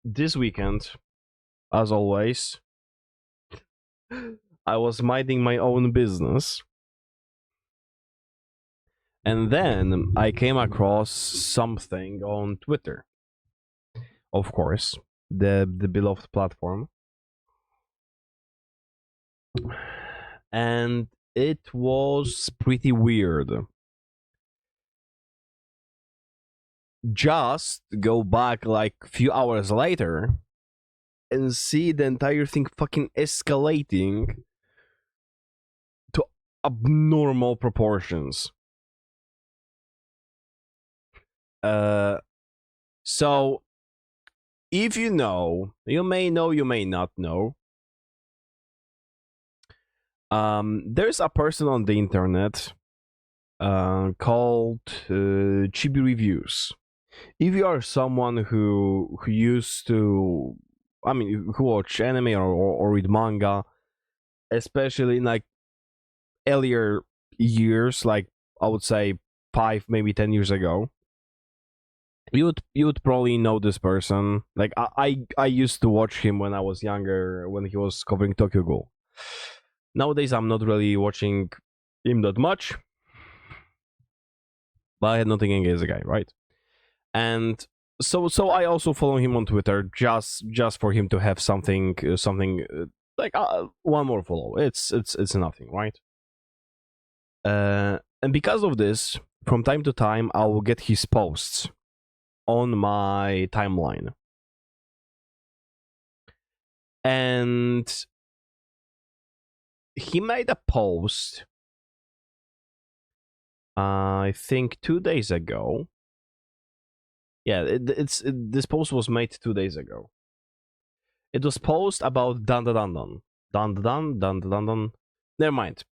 this weekend, as always, I was minding my own business. And then I came across something on Twitter. Of course, the beloved platform. And it was pretty weird. Just go back like a few hours later and see the entire thing fucking escalating to abnormal proportions. So if you know, you may know, you may not know. There's a person on the internet called Chibi Reviews. If you are someone who used to, who watch anime or read manga, especially in like earlier years, like I would say 5, maybe 10 years ago, you would probably know this person. Like I used to watch him when I was younger, when he was covering Tokyo Ghoul. Nowadays, I'm not really watching him that much, but I had nothing against the guy, right? And so I also follow him on Twitter just for him to have something like one more follow. It's nothing, right? And because of this, from time to time, I will get his posts on my timeline, and he made a post. I think 2 days ago. Yeah, this post was made 2 days ago. It was post about dun dun dun dun dun dun dun dun dun. Never mind.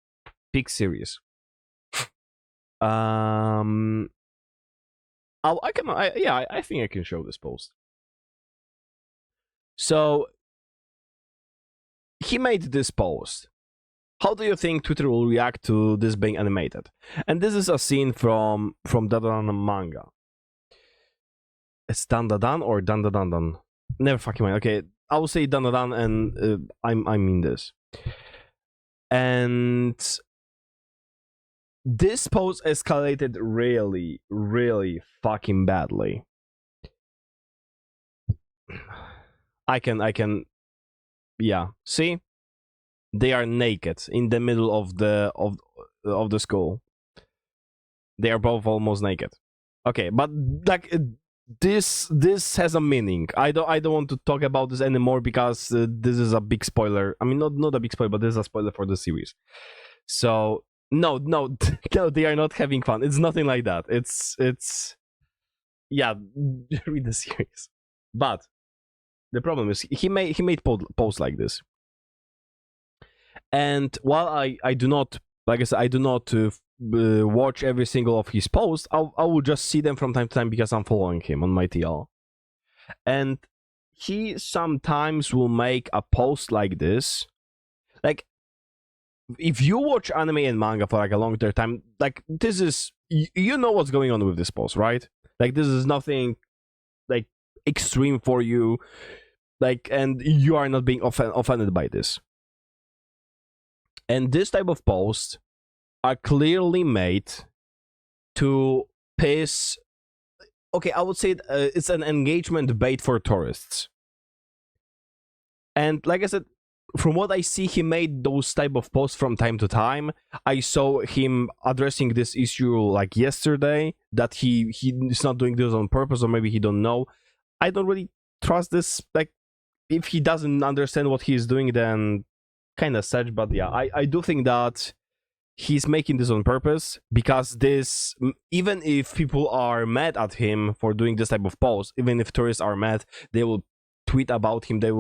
Big series. I think I can show this post. So he made this post. How do you think Twitter will react to this being animated? And this is a scene from Dandadan manga. It's Dandadan or Dandadan? Never fucking mind. Okay, I will say Dandadan, and I mean this. And this post escalated really, really fucking badly. I can, yeah. See, they are naked in the middle of the school. They are both almost naked. Okay, but like this has a meaning. I don't want to talk about this anymore because this is a big spoiler. I mean, not a big spoiler, but this is a spoiler for the series. So no, they are not having fun. It's nothing like that. It's yeah, read the series. But the problem is he made posts like this, and while I do not, like I said, I do not watch every single of his posts. I will just see them from time to time because I'm following him on my TL, and he sometimes will make a post like this. Like, if you watch anime and manga for like a longer time, like this is, you know what's going on with this post, right? Like, this is nothing like extreme for you, like, and you are not being offended by this. And this type of posts are clearly made to piss. Okay, I would say it's an engagement bait for tourists. And like I said, from what I see, he made those type of posts from time to time. I saw him addressing this issue like yesterday, that he is not doing this on purpose, or maybe he don't know. I don't really trust this. Like, if he doesn't understand what he's doing, then kind of sad. But yeah, I do think that he's making this on purpose, because this, even if people are mad at him for doing this type of post, even if tourists are mad, they will tweet about him. This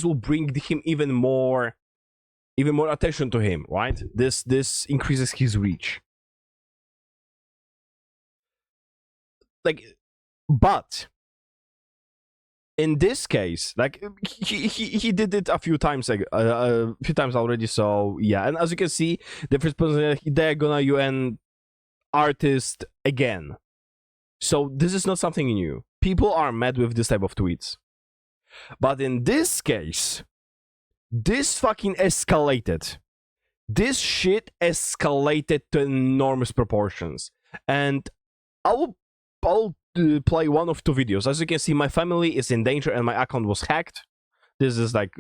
will bring him even more attention to him, right? This increases his reach. Like, but in this case, like, he did it a few times already. So yeah, and as you can see, the first person, they're gonna UN artist again. So this is not something new. people are mad with this type of tweets. But in this case, this fucking escalated. This shit escalated to enormous proportions. And I'll play one of two videos. As you can see, my family is in danger and my account was hacked. This is like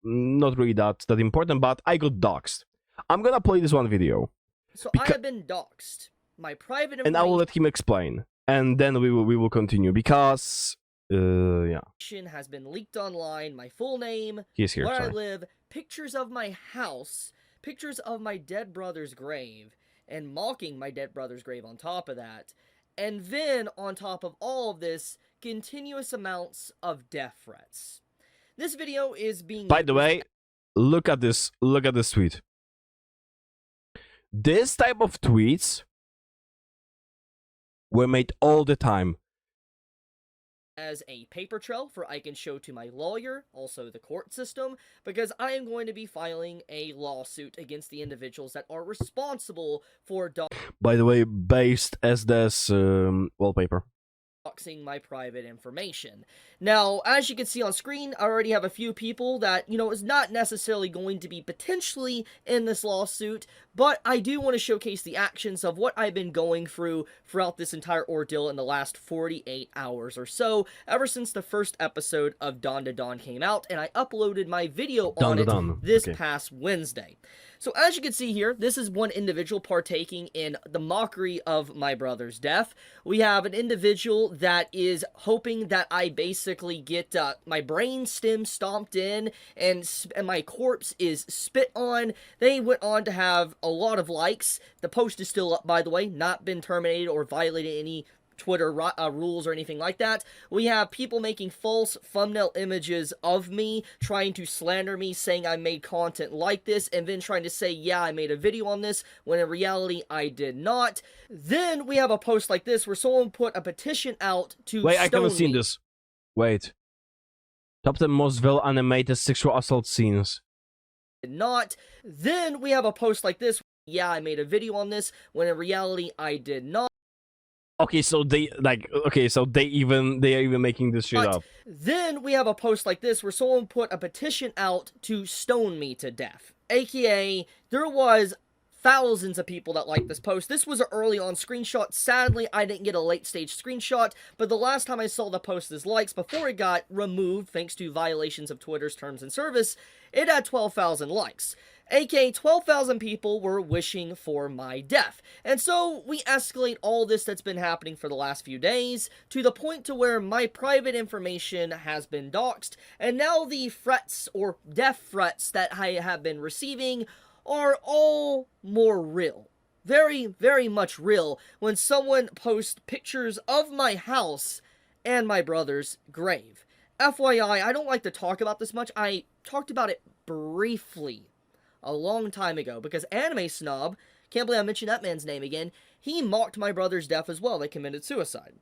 not really that important, but I got doxxed. I'm gonna play this one video. So I have been doxxed. My private information. And I will let him explain, and then we will continue because yeah, has been leaked online. My full name, he's here. Where sorry. I live, pictures of my house, pictures of my dead brother's grave, and mocking my dead brother's grave on top of that. And then, on top of all of this, continuous amounts of death threats. This video is being... By the way, look at this tweet. This type of tweets were made all the time. As a paper trail for I can show to my lawyer, also the court system, because I am going to be filing a lawsuit against the individuals that are responsible for By the way, based as this wallpaper. doxing my private information. Now, as you can see on screen, I already have a few people that, is not necessarily going to be potentially in this lawsuit, but I do want to showcase the actions of what I've been going through throughout this entire ordeal in the last 48 hours or so, ever since the first episode of Dawn to Dawn came out, and I uploaded my video on it this past Wednesday. So as you can see here, this is one individual partaking in the mockery of my brother's death. We have an individual that is hoping that I basically get my brain stem stomped in and my corpse is spit on. They went on to have a lot of likes. The post is still up, by the way, not been terminated or violated any Twitter rules or anything like that. We have people making false thumbnail images of me, trying to slander me, saying I made content like this, and then trying to say, yeah, I made a video on this, when in reality, I did not. Then we have a post like this, where someone put a petition out to Wait, I haven't seen this. Wait. Top 10 most well-animated sexual assault scenes. Did not. Then we have a post like this, yeah, I made a video on this, when in reality, I did not. Okay, so they are even making this shit up. Then we have a post like this where someone put a petition out to stone me to death. AKA, there was thousands of people that liked this post. This was an early on screenshot. Sadly, I didn't get a late stage screenshot, but the last time I saw the post as likes, before it got removed thanks to violations of Twitter's terms and service, it had 12,000 likes. aka 12,000 people were wishing for my death. And so we escalate all this that's been happening for the last few days to the point to where my private information has been doxed, and now the threats or death threats that I have been receiving are all more real. Very, very much real when someone posts pictures of my house and my brother's grave. FYI, I don't like to talk about this much. I talked about it briefly a long time ago because Anime Snob, can't believe I mentioned that man's name again, he mocked my brother's death as well. They committed suicide.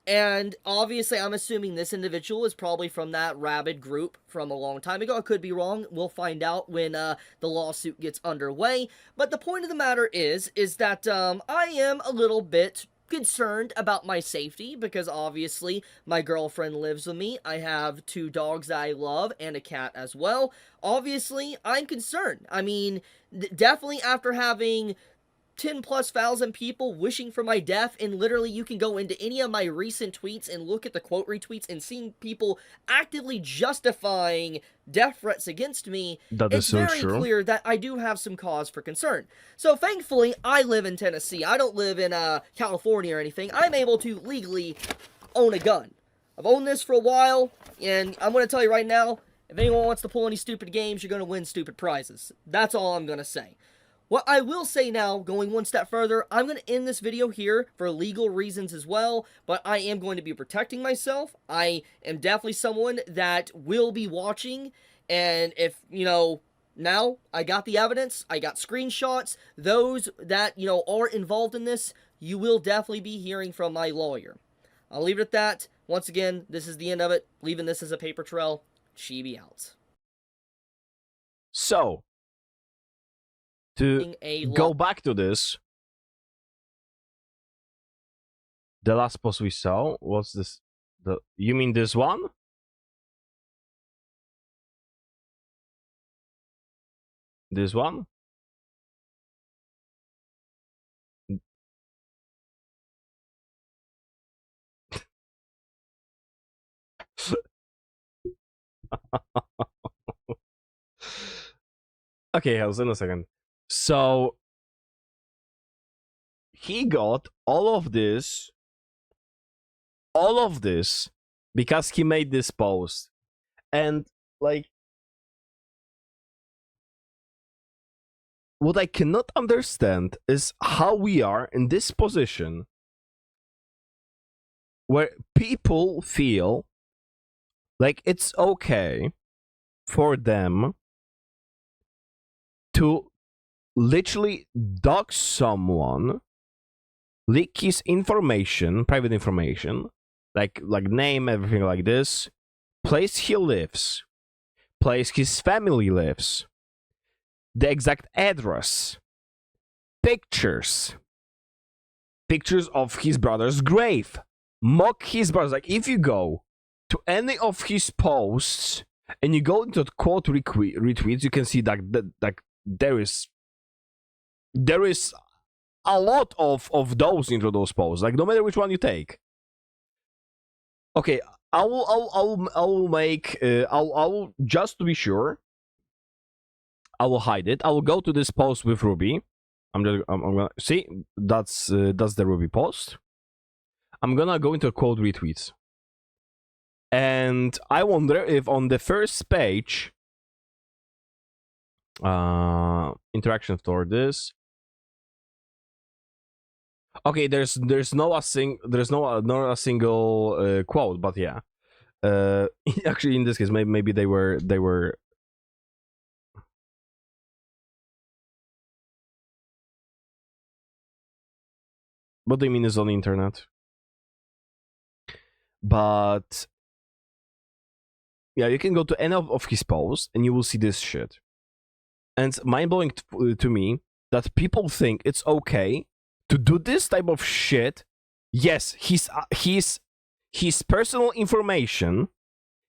And obviously, I'm assuming this individual is probably from that rabid group from a long time ago. I could be wrong. We'll find out when the lawsuit gets underway. But the point of the matter is that I am a little bit concerned about my safety because obviously my girlfriend lives with me. I have 2 dogs that I love and a cat as well. Obviously, I'm concerned. I mean, definitely after having 10,000+ people wishing for my death, and literally you can go into any of my recent tweets and look at the quote retweets and seeing people actively justifying death threats against me, it's so very clear that I do have some cause for concern. So thankfully, I live in Tennessee. I don't live in California or anything. I'm able to legally own a gun. I've owned this for a while, and I'm going to tell you right now, if anyone wants to pull any stupid games, you're going to win stupid prizes. That's all I'm going to say. What I will say now, going one step further, I'm going to end this video here for legal reasons as well, but I am going to be protecting myself. I am definitely someone that will be watching, and if, now I got the evidence, I got screenshots, those that, are involved in this, you will definitely be hearing from my lawyer. I'll leave it at that. Once again, this is the end of it. Leaving this as a paper trail. Chibi out. So, to go back to this, the last post we saw was this You mean this one? This one? Okay, hold on a second. So he got all of this because he made this post. And like, what I cannot understand is how we are in this position where people feel like it's okay for them to literally dox someone, leak his information, private information, like name, everything like this, place he lives, place his family lives, the exact address, pictures of his brother's grave, mock his brother. Like, if you go to any of his posts and you go into the quote retweets, you can see that there is a lot of those into those posts. Like, no matter which one you take. Okay, I'll make I'll just to be sure, I will hide it. I will go to this post with Ruby. I'm gonna see that's the Ruby post. I'm gonna go into quote retweets, and I wonder if on the first page, interaction store this. Okay, there's no a single quote, but yeah. Actually, in this case, maybe they were. What do you mean is on the internet? But yeah, you can go to any of his posts and you will see this shit. And it's mind-blowing to me that people think it's okay to do this type of shit. Yes, his personal information,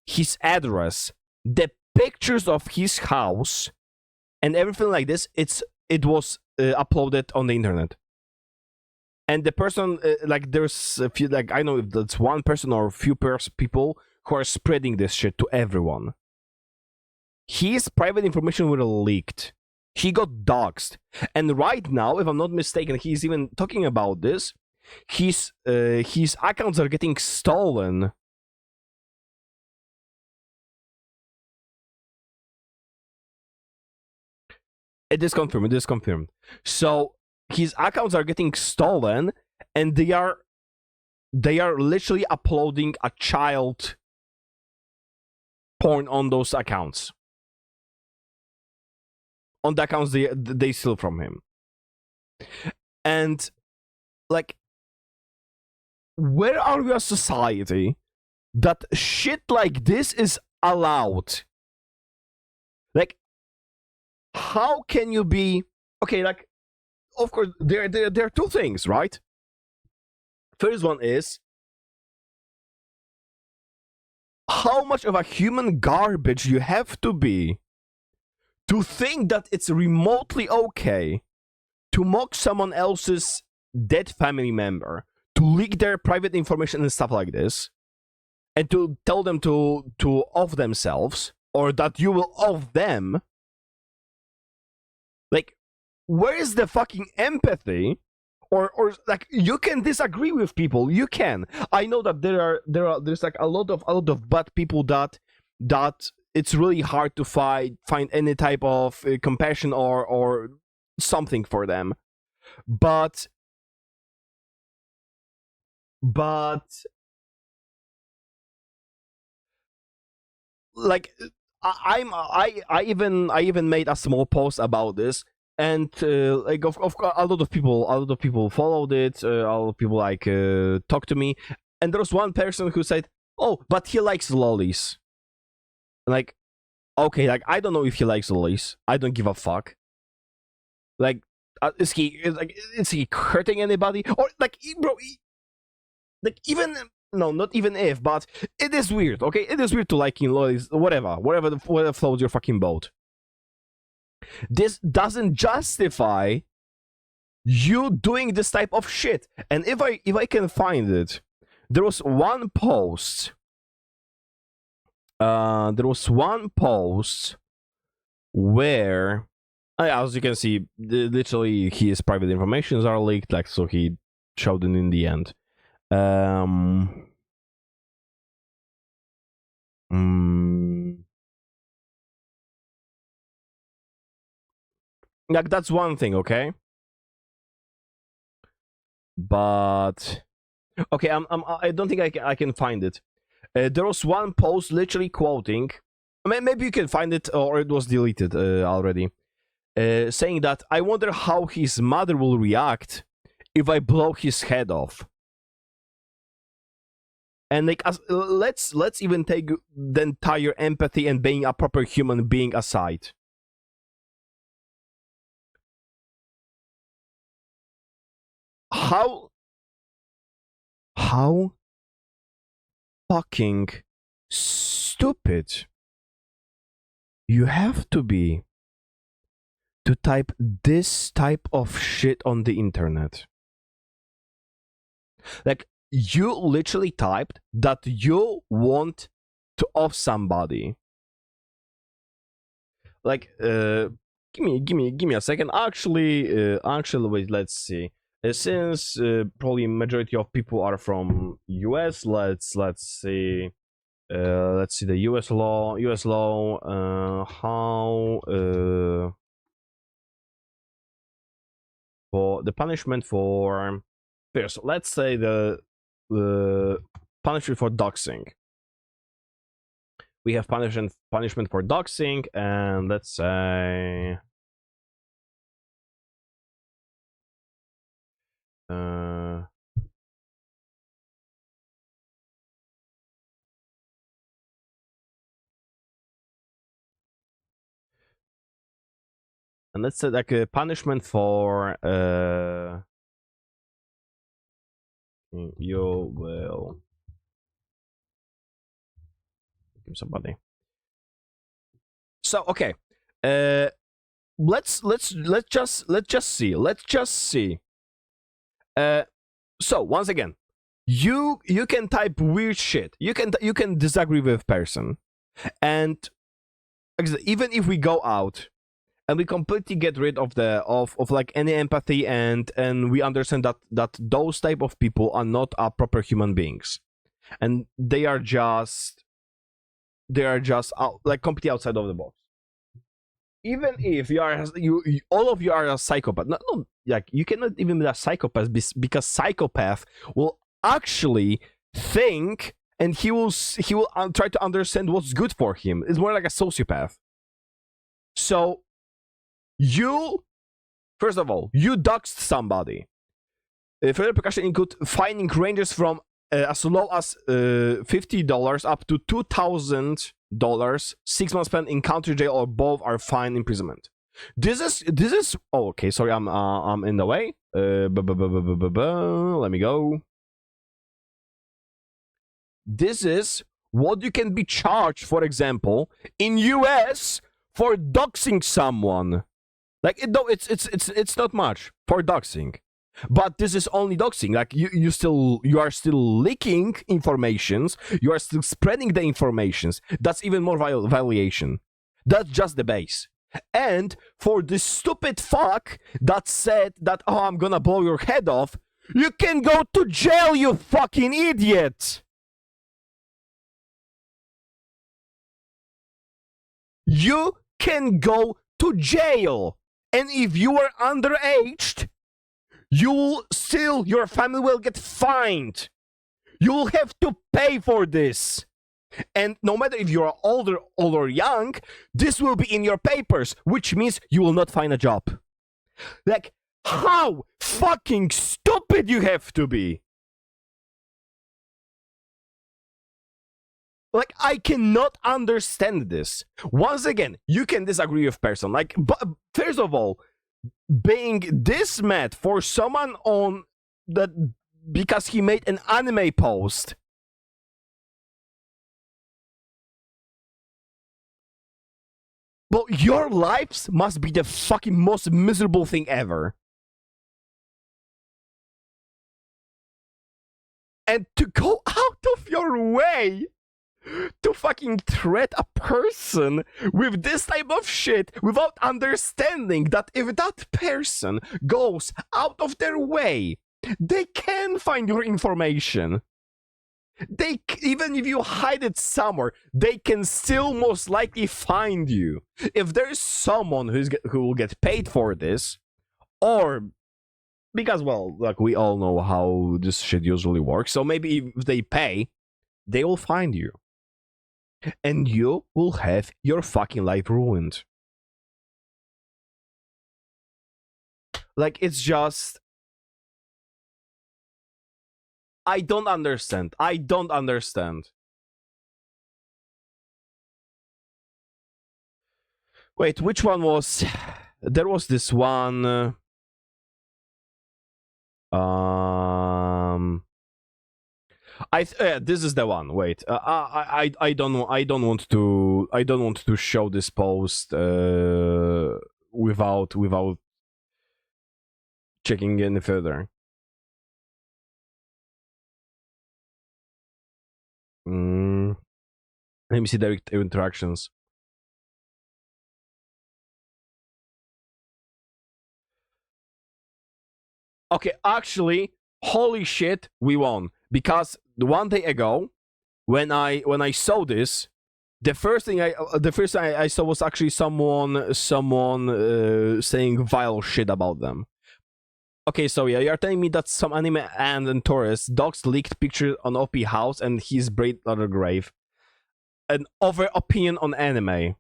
his address, the pictures of his house, and everything like this. It was uploaded on the internet. And the person, like, there's a few, like, I know if that's one person or a few people who are spreading this shit to everyone. His private information were leaked. He got doxxed. And right now, if I'm not mistaken, he's even talking about this. His accounts are getting stolen. It is confirmed. So his accounts are getting stolen, and they are literally uploading a child porn on those accounts. On the accounts they steal from him. And like, where are we a society that shit like this is allowed? Like, how can you be okay? Like, of course, there are two things, right? First one is how much of a human garbage you have to be to think that it's remotely okay to mock someone else's dead family member, to leak their private information and stuff like this, and to tell them to off themselves, or that you will off them. Like, where is the fucking empathy? Or like, you can disagree with people. You can. I know that there's like a lot of bad people that it's really hard to find any type of compassion or something for them. But like, I even made a small post about this, and like, of course, a lot of people followed it. A lot of people like talked to me, and there was one person who said, "Oh, but he likes lollies." Like, okay, like, I don't know if he likes lollies. I don't give a fuck. Like, is he hurting anybody? Or like, bro, like, even no, not even if, but it is weird, okay? It is weird to like in lawyers, whatever floats your fucking boat. This doesn't justify you doing this type of shit. And if I can find it, there was one post. Where, as you can see, literally his private informations are leaked, like, so he showed it in the end. Like, that's one thing, okay? But okay, I don't think I can find it. There was one post literally quoting. Maybe you can find it, or it was deleted already. Saying that I wonder how his mother will react if I blow his head off. And like, let's even take the entire empathy and being a proper human being aside. How fucking stupid you have to be to type this type of shit on the internet. Like, you literally typed that you want to off somebody. Like, give me a second. Actually, wait, let's see. Since probably majority of people are from US, let's see. Let's see the US law. How for the punishment for first, let's say the punishment for doxing. We have punishment for doxing, and let's say and let's say like a punishment for you will give somebody. So okay, let's just see. So once again, you can type weird shit. You can disagree with person, and even if we go out and we completely get rid of the of like any empathy, and we understand that those type of people are not proper human beings, and they are just out, like, completely outside of the box. Even if you all of you are a psychopath, no, like, you cannot even be a psychopath, because psychopath will actually think, and he will try to understand what's good for him. It's more like a sociopath. So you, first of all, you doxed somebody. Further repercussions include fining ranges from as low as $50 up to $2,000. 6 months spent in county jail or both are fine imprisonment. This is. Oh, okay. Sorry, I'm in the way. Let me go. This is what you can be charged, for example, in US for doxing someone. Like, it's not much for doxing, but this is only doxing. Like, you are still leaking informations. You are still spreading the informations. That's even more violation. That's just the base. And for this stupid fuck that said that, oh, I'm gonna blow your head off, you can go to jail, you fucking idiot. You can go to jail. And if you are underage, your family will get fined. You will have to pay for this. And no matter if you're older or young, this will be in your papers, which means you will not find a job. Like, how fucking stupid you have to be. Like, I cannot understand this. Once again, you can disagree with person. Like, but first of all, being this mad for someone on that because he made an anime post Well, your lives must be the fucking most miserable thing ever. And to go out of your way to fucking threat a person with this type of shit without understanding that if that person goes out of their way, they can find your information. Even if you hide it somewhere, they can still most likely find you. If there's someone who will get paid for this, or because, well, like, we all know how this shit usually works, so maybe if they pay, they will find you. And you will have your fucking life ruined. Like, it's just... I don't understand. Wait, which one was... There was this one... this is the one. Wait, I don't want to show this post without checking any further. Let me see direct interactions. Okay, actually, holy shit, we won. Because 1 day ago, when I saw this, the first thing I saw was actually someone saying vile shit about them. Okay, so yeah, you're telling me that some anime and tourists dogs leaked pictures on OP house and his braid other grave. An over opinion on anime.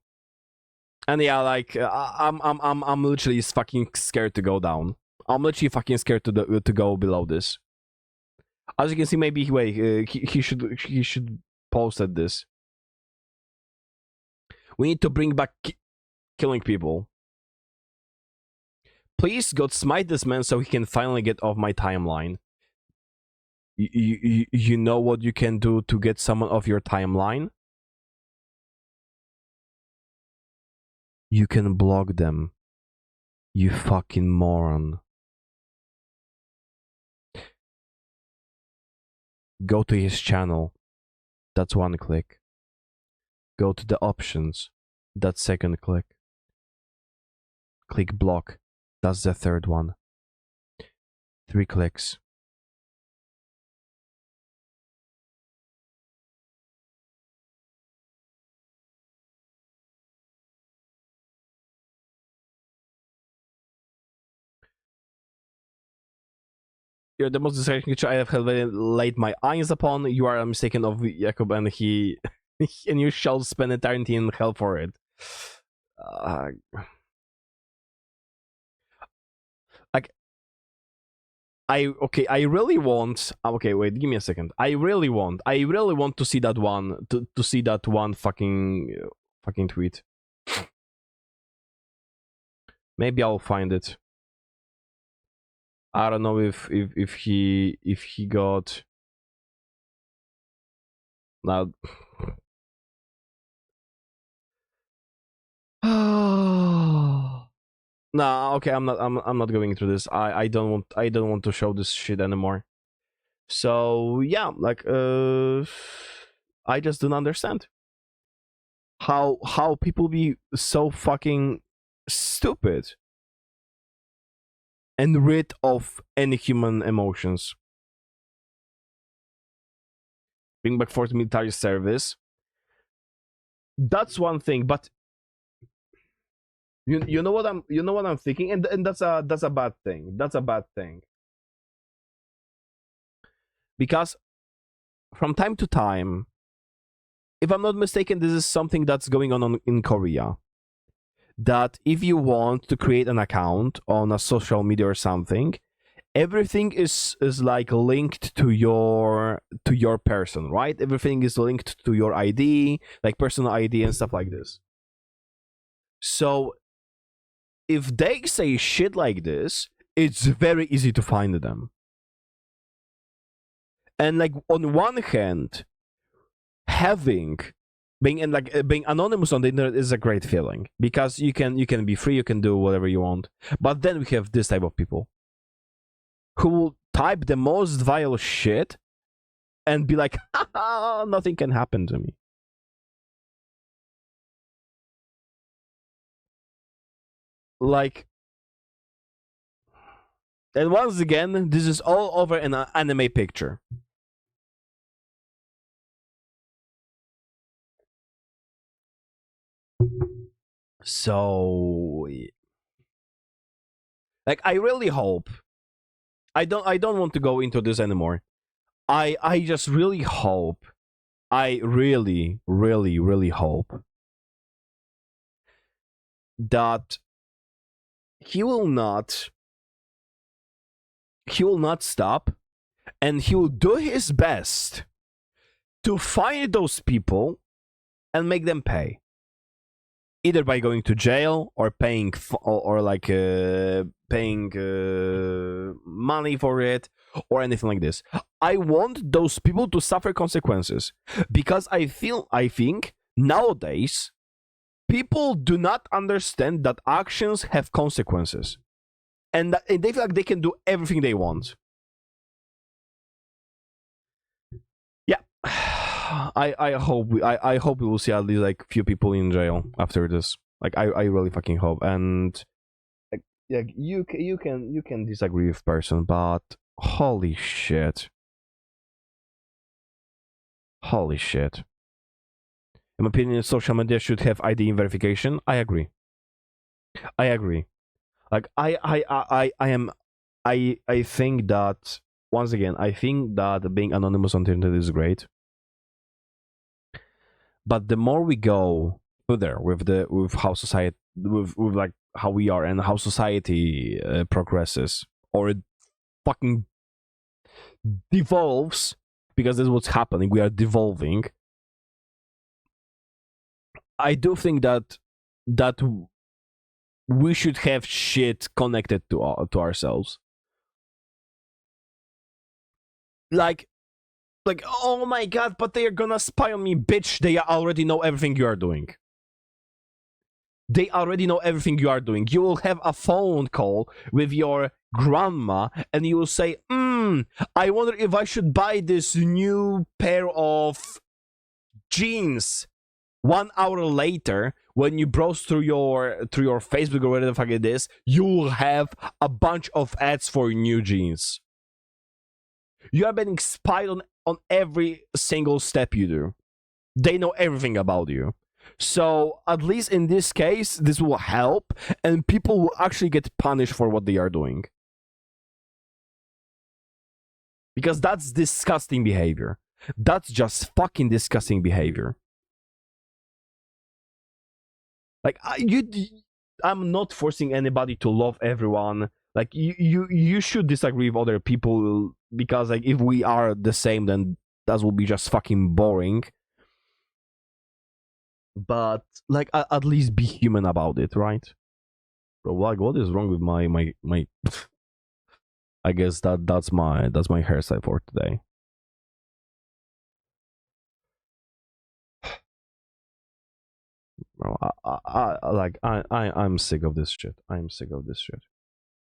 And yeah, like I'm literally fucking scared to go down. I'm literally fucking scared to go below this. As you can see, maybe he should post at this. We need to bring back killing people. Please, God, smite this man so he can finally get off my timeline. You know what you can do to get someone off your timeline? You can block them. You fucking moron. Go to his channel. That's 1 click. Go to the options. That's 2nd click. Click block. That's the 3rd one. 3 clicks. You're the most disgusting creature I have laid my eyes upon. You are mistaken of Jacob, and he and you shall spend eternity in hell for it. Like, I really want. Okay, wait, give me a second. I really want to see that one. To see that one fucking tweet. Maybe I'll find it. I don't know if he got now. Nah, okay, I'm not going through this. I don't want to show this shit anymore. So yeah, like I just don't understand how people be so fucking stupid and rid of any human emotions. Bring back for military service. That's one thing, but you know what I'm thinking, and that's a bad thing. That's a bad thing. Because from time to time, if I'm not mistaken, this is something that's going on in Korea. That if you want to create an account on a social media or something, everything is like linked to your person, right? Everything is linked to your ID, like personal ID and stuff like this. So if they say shit like this, it's very easy to find them. And like, on one hand, having being anonymous on the internet is a great feeling because you can be free, you can do whatever you want. But then we have this type of people who will type the most vile shit and be like, nothing can happen to me. Like, and once again, this is all over an anime picture. So, like, I really hope. I don't want to go into this anymore. I just really hope. I really, really, really hope that he will not stop, and he will do his best to find those people and make them pay, either by going to jail or paying paying money for it or anything like this. I want those people to suffer consequences because I think nowadays people do not understand that actions have consequences, and they feel like they can do everything they want. Yeah, I hope we will see at least like few people in jail after this. Like I really fucking hope. And like, yeah, you can disagree with person, but holy shit, holy shit. In my opinion, social media should have ID verification. I agree. I agree. Like I think that once again, I think that being anonymous on the internet is great. But the more we go further with how society with like how we are and how society progresses, or it fucking devolves, because this is what's happening. We are devolving. I do think that we should have shit connected to ourselves. Like, oh my god, but they are gonna spy on me, bitch. They already know everything you are doing. They already know everything you are doing. You will have a phone call with your grandma and you will say, I wonder if I should buy this new pair of jeans. 1 hour later, when you browse through your Facebook or whatever the fuck it is, you will have a bunch of ads for new jeans. You are being spied on every single step you do. They know everything about you. So at least in this case, this will help, and people will actually get punished for what they are doing. Because that's disgusting behavior. That's just fucking disgusting behavior. Like I'm not forcing anybody to love everyone. Like you should disagree with other people, because like if we are the same, then that will be just fucking boring. But like at least be human about it, right? Bro, like what is wrong with my I guess that's my hairstyle for today. Bro, I'm sick of this shit. I'm sick of this shit.